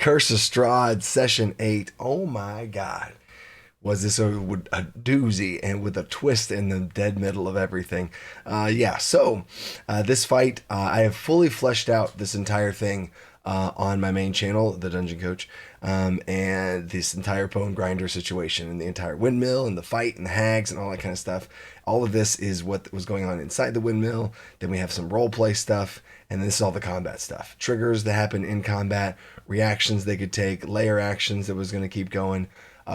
Curse of Strahd, Session 8. Oh my God. Was this a doozy and with a twist in the dead middle of everything? This fight, I have fully fleshed out this entire thing on my main channel, the Dungeon Coach, and this entire bone grinder situation and the entire windmill and the fight and the hags and all that kind of stuff. All of this is what was going on inside the windmill. Then we have some role play stuff, and this is all the combat stuff. Triggers that happen in combat, reactions they could take, layer actions that was going to keep going.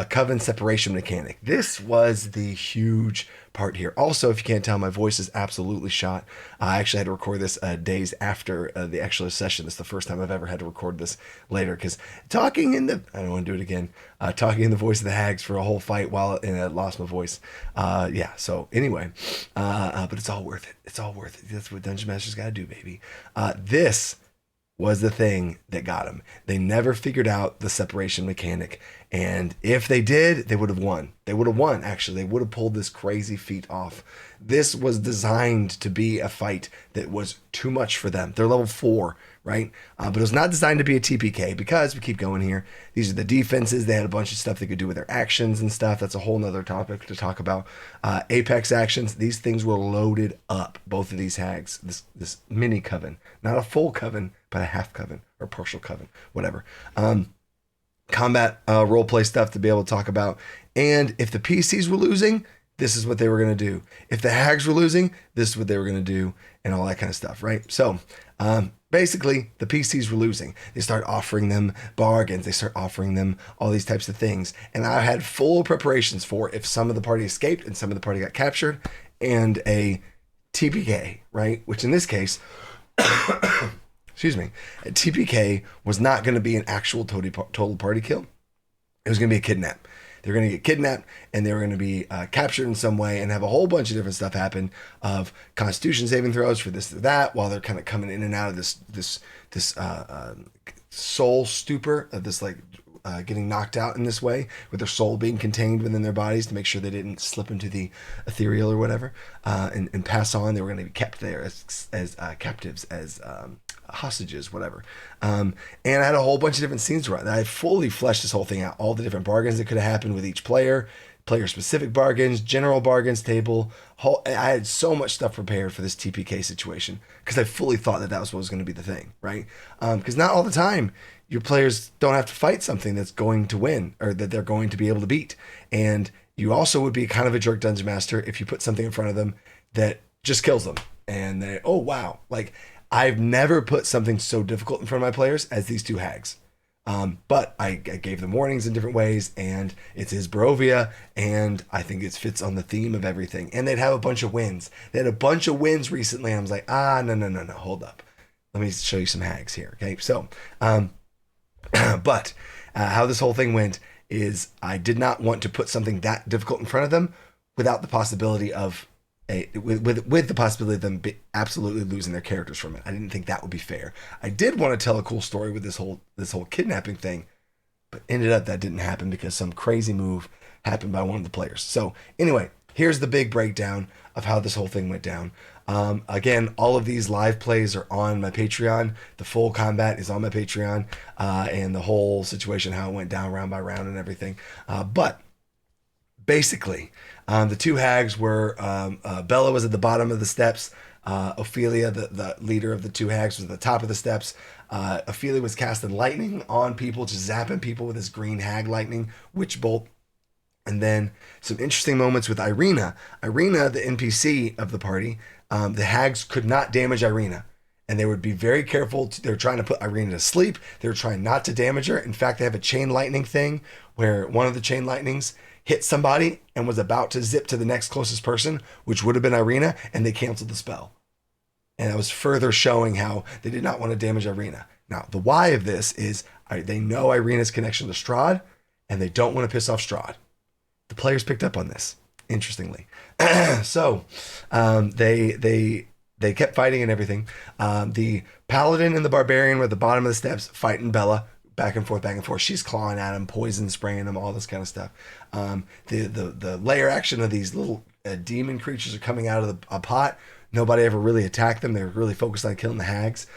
Coven separation mechanic. This was the huge part here. Also, if you can't tell, my voice is absolutely shot. I actually had to record this days after the actual session. This is the first time I've ever had to record this later because I don't want to do it again. Talking in the voice of the hags for a whole fight while I lost my voice. So anyway, but it's all worth it. It's all worth it. That's what Dungeon Masters got to do, baby. This was the thing that got them. They never figured out the separation mechanic. And if they did, they would have won. They would have won, actually. They would have pulled this crazy feat off. This was designed to be a fight that was too much for them. They're level 4, right? But it was not designed to be a TPK because, we keep going here, these are the defenses. They had a bunch of stuff they could do with their actions and stuff. That's a whole nother topic to talk about. Apex actions, these things were loaded up, both of these hags, this mini coven. Not a full coven, but a half coven or partial coven, whatever. Combat roleplay stuff to be able to talk about. And if the PCs were losing, this is what they were going to do. If the hags were losing, this is what they were going to do, and all that kind of stuff, right? So basically, the PCs were losing. They start offering them bargains. They start offering them all these types of things. And I had full preparations for if some of the party escaped and some of the party got captured, and a TPK, right? Which in this case, excuse me, a TPK was not going to be an actual total party kill. It was going to be a kidnap. They were going to get kidnapped, and they were going to be captured in some way and have a whole bunch of different stuff happen of constitution saving throws for this or that while they're kind of coming in and out of this soul stupor of this getting knocked out in this way with their soul being contained within their bodies to make sure they didn't slip into the ethereal or whatever and pass on. They were going to be kept there as captives, as hostages, whatever. And I had a whole bunch of different scenes to run. I fully fleshed this whole thing out, all the different bargains that could have happened with each player specific bargains, general bargains table. I had so much stuff prepared for this TPK situation because I fully thought that was what was going to be the thing, right? Because not all the time your players don't have to fight something that's going to win or that they're going to be able to beat. And you also would be kind of a jerk dungeon master if you put something in front of them that just kills them. And they, oh, wow. Like, I've never put something so difficult in front of my players as these two hags. But I gave them warnings in different ways, and it's his Barovia, and I think it fits on the theme of everything. And they'd have a bunch of wins. They had a bunch of wins recently, and I was like, no, hold up. Let me show you some hags here, okay? So, but how this whole thing went is I did not want to put something that difficult in front of them without the possibility of with the possibility of them absolutely losing their characters from it. I didn't think that would be fair. I did want to tell a cool story with this whole kidnapping thing, but ended up that didn't happen because some crazy move happened by one of the players. So anyway, here's the big breakdown of how this whole thing went down. Again, all of these live plays are on my Patreon. The full combat is on my Patreon, and the whole situation, how it went down round by round and everything. But basically, the two hags were, Bella was at the bottom of the steps. Ophelia, the leader of the two hags, was at the top of the steps. Ophelia was casting lightning on people, just zapping people with his green hag lightning, witch bolt. And then some interesting moments with Irina. Irina, the NPC of the party, the hags could not damage Irina. And they would be very careful. They were trying to put Irina to sleep. They were trying not to damage her. In fact, they have a chain lightning thing where one of the chain lightnings hit somebody and was about to zip to the next closest person, which would have been Irina, and they canceled the spell. And that was further showing how they did not want to damage Irina. Now, the why of this is they know Irina's connection to Strahd, and they don't want to piss off Strahd. The players picked up on this, interestingly. So they kept fighting and everything. The paladin and the barbarian were at the bottom of the steps fighting Bella, back and forth. She's clawing at him, poison spraying him, all this kind of stuff. The layer action of these little demon creatures are coming out of a pot. Nobody ever really attacked them. They were really focused on killing the hags.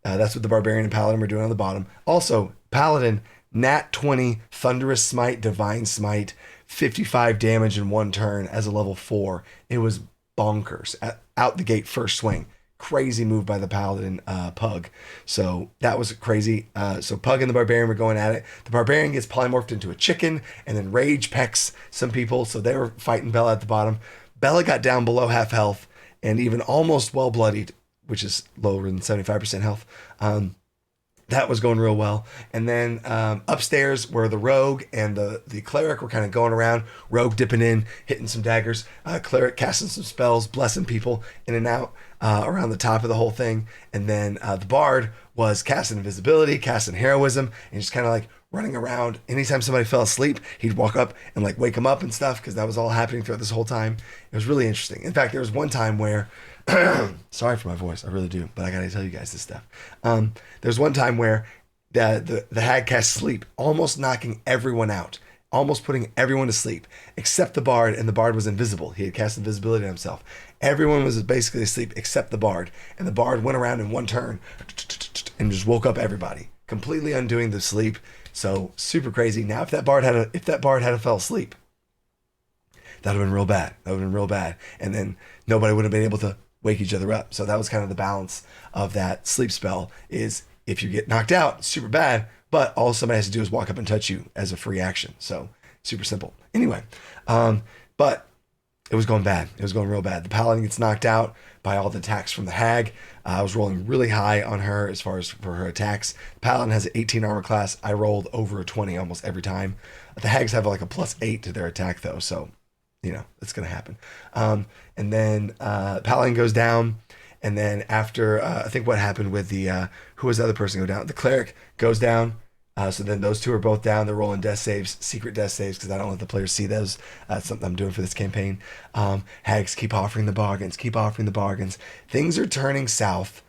That's what the Barbarian and Paladin were doing on the bottom. Also, Paladin, Nat 20, Thunderous Smite, Divine Smite, 55 damage in one turn as a level 4. It was bonkers. Out the gate, first swing. Crazy move by the Paladin Pug. So that was crazy. So Pug and the Barbarian were going at it. The Barbarian gets polymorphed into a chicken, and then Rage pecks some people. So they were fighting Bella at the bottom. Bella got down below half health and even almost well bloodied, which is lower than 75% health. That was going real well. And then upstairs where the Rogue and the Cleric were kind of going around. Rogue dipping in, hitting some daggers. Cleric casting some spells, blessing people in and out around the top of the whole thing. And then the Bard was casting invisibility, casting heroism, and just kind of like running around. Anytime somebody fell asleep, he'd walk up and like wake them up and stuff, because that was all happening throughout this whole time. It was really interesting. In fact, there was one time where sorry for my voice, I really do, but I gotta tell you guys this stuff. There's one time where the hag cast sleep, almost knocking everyone out, almost putting everyone to sleep, except the Bard, and the Bard was invisible. He had cast invisibility on himself. Everyone was basically asleep except the Bard, and the Bard went around in one turn and just woke up everybody, completely undoing the sleep. So super crazy. Now, if that Bard had fell asleep, that would have been real bad. That would have been real bad, and then nobody would have been able to wake each other up. So that was kind of the balance of that sleep spell, is if you get knocked out, it's super bad, but all somebody has to do is walk up and touch you as a free action. So super simple. Anyway, but it was going bad. It was going real bad. The Paladin gets knocked out by all the attacks from the hag. I was rolling really high on her as far as for her attacks. The Paladin has an 18 armor class. I rolled over a 20 almost every time. The hags have like a +8 to their attack though, so you know, it's going to happen. And then Paladin goes down. And then after, I think what happened with the, who was the other person go down? The Cleric goes down. So then those two are both down. They're rolling death saves, secret death saves, because I don't let the players see those. That's something I'm doing for this campaign. Hags keep offering the bargains, Things are turning south.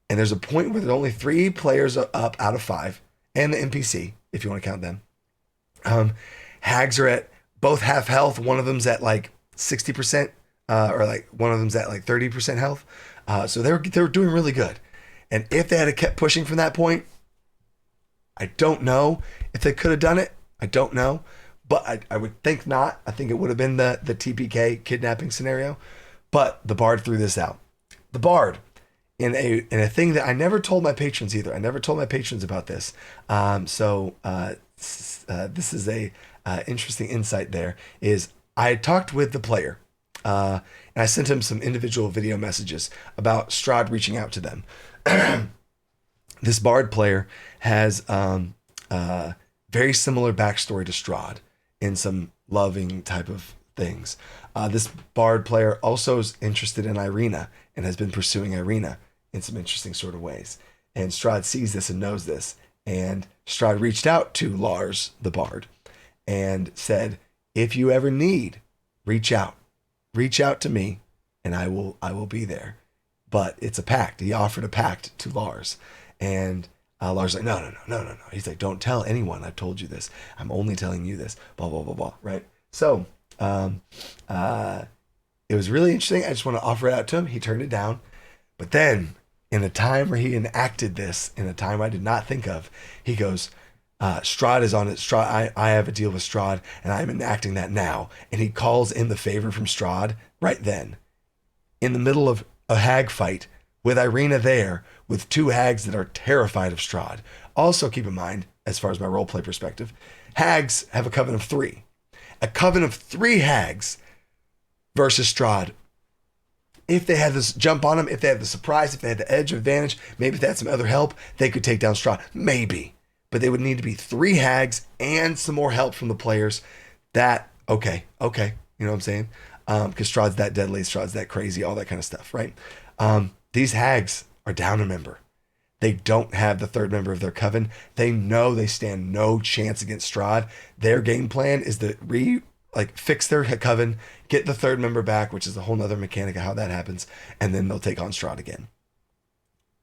And there's a point where there's only 3 players up out of 5, and the NPC, if you want to count them. Hags are at both half health. One of them's at like 60%, or like one of them's at like 30% health. So they're doing really good. And if they had kept pushing from that point, I don't know if they could have done it. I don't know, but I would think not. I think it would have been the TPK kidnapping scenario. But the Bard threw this out. The Bard, in a thing that I never told my patrons either. I never told my patrons about this. This is a interesting insight. There is, I had talked with the player, and I sent him some individual video messages about Strahd reaching out to them. This Bard player has very similar backstory to Strahd in some loving type of things. This Bard player also is interested in Irina and has been pursuing Irina in some interesting sort of ways. And Strahd sees this and knows this. And Strahd reached out to Lars, the Bard, and said, if you ever need, reach out to me and I will be there. But it's a pact. He offered a pact to Lars, and Lars was like, no. He's like, don't tell anyone I've told you this. I'm only telling you this, blah, blah, blah, blah. Right. So, it was really interesting. I just want to offer it out to him. He turned it down, but then in a time where he enacted this, in a time I did not think of, he goes, Strahd is on it. Strahd, I have a deal with Strahd, and I'm enacting that now. And he calls in the favor from Strahd right then, in the middle of a hag fight with Irina there, with 2 hags that are terrified of Strahd. Also keep in mind, as far as my roleplay perspective, hags have a coven of 3. A coven of 3 hags versus Strahd. If they had this jump on him, if they had the surprise, if they had the edge of advantage, maybe if they had some other help, they could take down Strahd. Maybe. But they would need to be 3 hags and some more help from the players. That, okay. You know what I'm saying? Because Strahd's that deadly, Strahd's that crazy, all that kind of stuff, right? These hags are down a member. They don't have the 3rd member of their coven. They know they stand no chance against Strahd. Their game plan is to fix their coven, get the 3rd member back, which is a whole nother mechanic of how that happens, and then they'll take on Strahd again.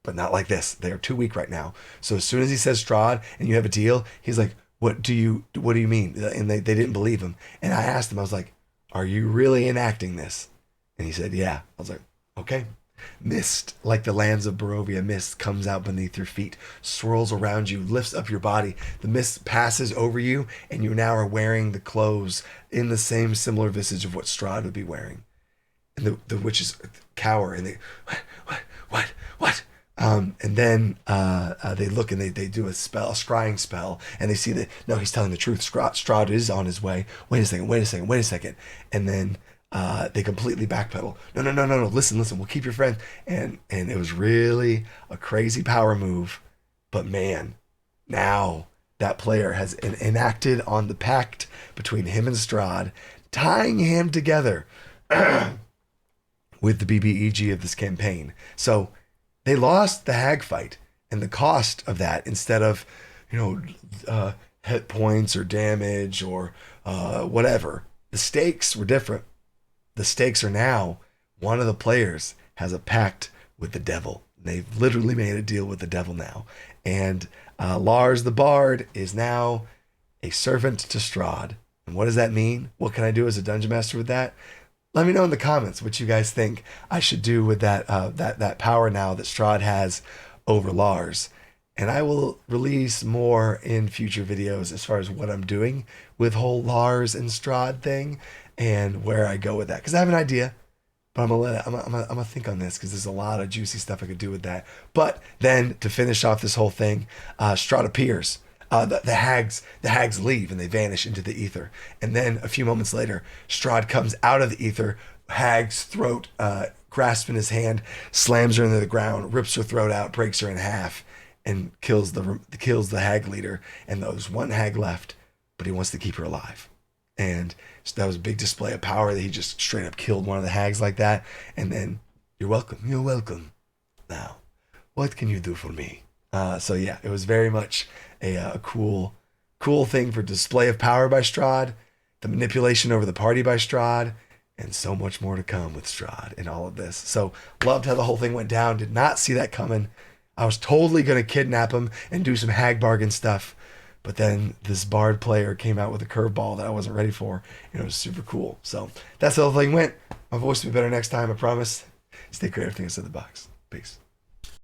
But not like this. They are too weak right now. So as soon as he says Strahd and you have a deal, he's like, what do you mean? And they didn't believe him. And I asked him, I was like, are you really enacting this? And he said, yeah. I was like, okay. Mist, like the lands of Barovia, mist comes out beneath your feet, swirls around you, lifts up your body. The mist passes over you, and you now are wearing the clothes in the same similar visage of what Strahd would be wearing. And the witches cower, and they, what? And then they look, and they do a spell, a scrying spell, and they see that, no, he's telling the truth. Strahd is on his way. Wait a second. And then they completely backpedal. No. Listen. We'll keep your friend. And it was really a crazy power move. But man, now that player has enacted on the pact between him and Strahd, tying him together with the BBEG of this campaign. So they lost the hag fight, and the cost of that, instead of, hit points or damage or whatever, the stakes were different. The stakes are now one of the players has a pact with the devil. They've literally made a deal with the devil now. And Lars the Bard is now a servant to Strahd. And what does that mean? What can I do as a dungeon master with that? Let me know in the comments what you guys think I should do with that power now that Strahd has over Lars. And I will release more in future videos as far as what I'm doing with whole Lars and Strahd thing and where I go with that. Because I have an idea, but I'm gonna think on this because there's a lot of juicy stuff I could do with that. But then to finish off this whole thing, Strahd appears. The hags leave and they vanish into the ether. And then a few moments later, Strahd comes out of the ether, hag's throat grasped in his hand, slams her into the ground, rips her throat out, breaks her in half, and kills the hag leader. And there's one hag left, but he wants to keep her alive. And so that was a big display of power that he just straight up killed one of the hags like that. And then, you're welcome. Now, what can you do for me? So yeah, it was very much a cool thing for display of power by Strahd, the manipulation over the party by Strahd, and so much more to come with Strahd in all of this. So loved how the whole thing went down. Did not see that coming. I was totally going to kidnap him and do some hag bargain stuff. But then this Bard player came out with a curveball that I wasn't ready for. And it was super cool. So that's how the whole thing went. My voice will be better next time, I promise. Stay creative, everything inside the box. Peace.